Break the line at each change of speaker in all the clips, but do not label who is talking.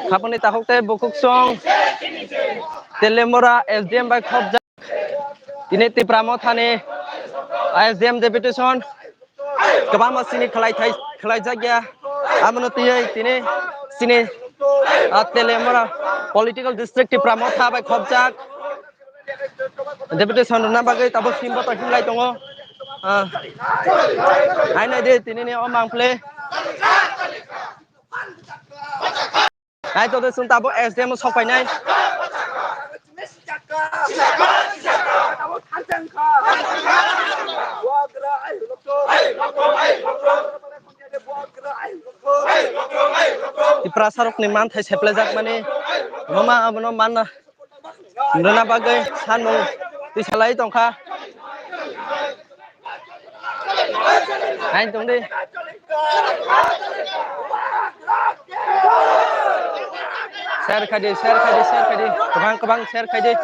Kapani tahukte bukuk song Telemora SDM by Khobja Tineti Pramothane SDM deputation Kabama Sini Kalai Jagya Amanoti Tine Sini Telemora political district Pramotha by Khobjak deputation Nabagai Tabo Simba Himlai Tongo I know this in any among play. I told the Suntabo as them was hoping. The Prasarok Niman has a pleasant money. Mama, no man, Nanabagai, Sanu, this Halai Tonka. I don't know. Share Kadi, Come on, share Kadi.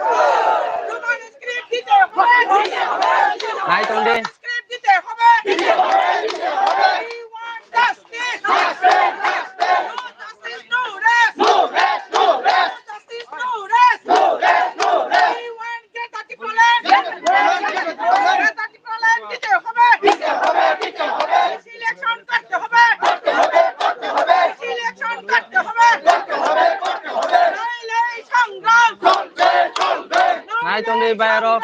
I don't know. I don't know. Bayro.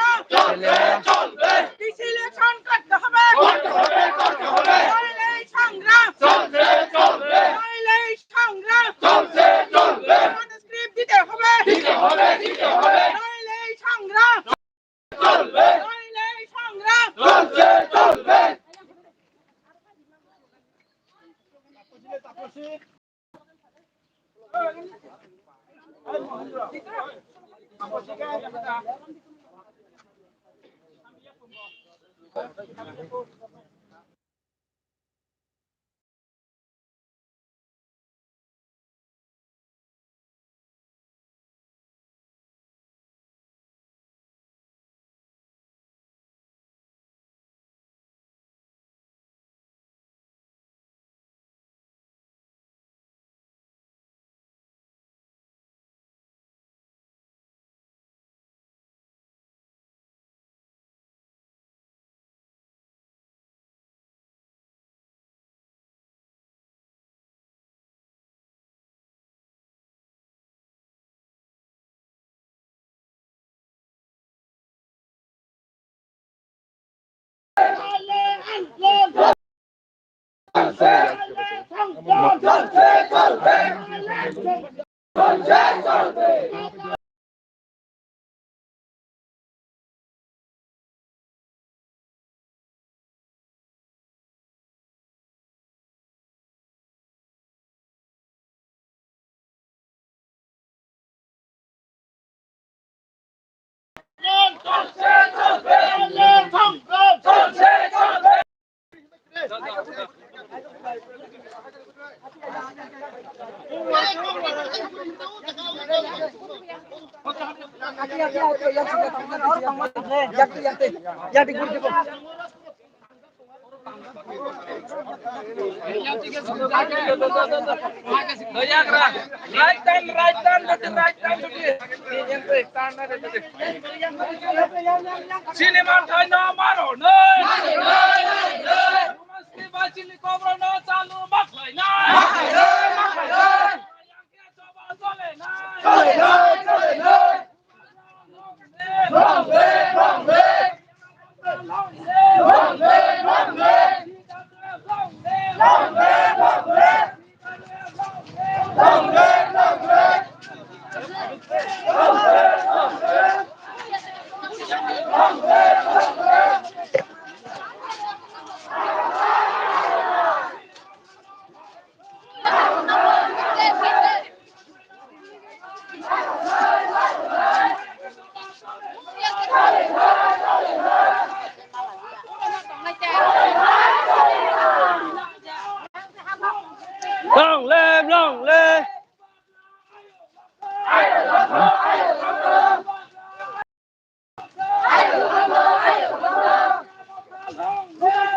Long live, long live.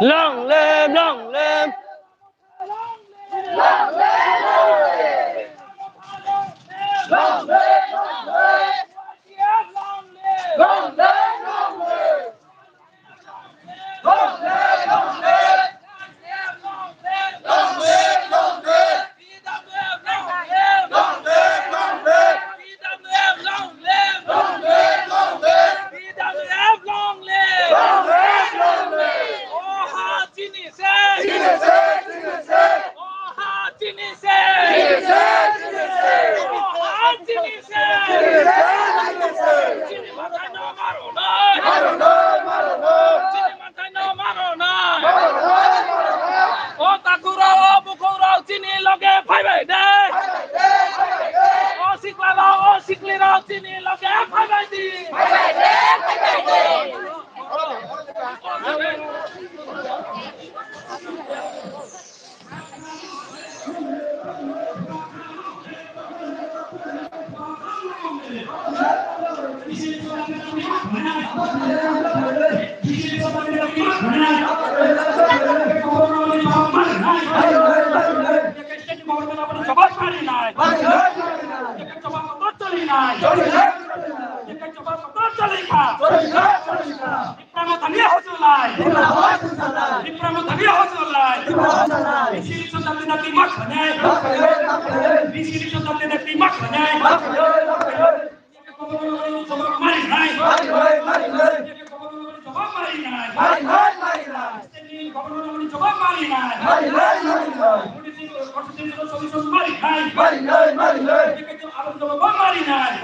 Long live, long live.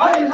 Mari,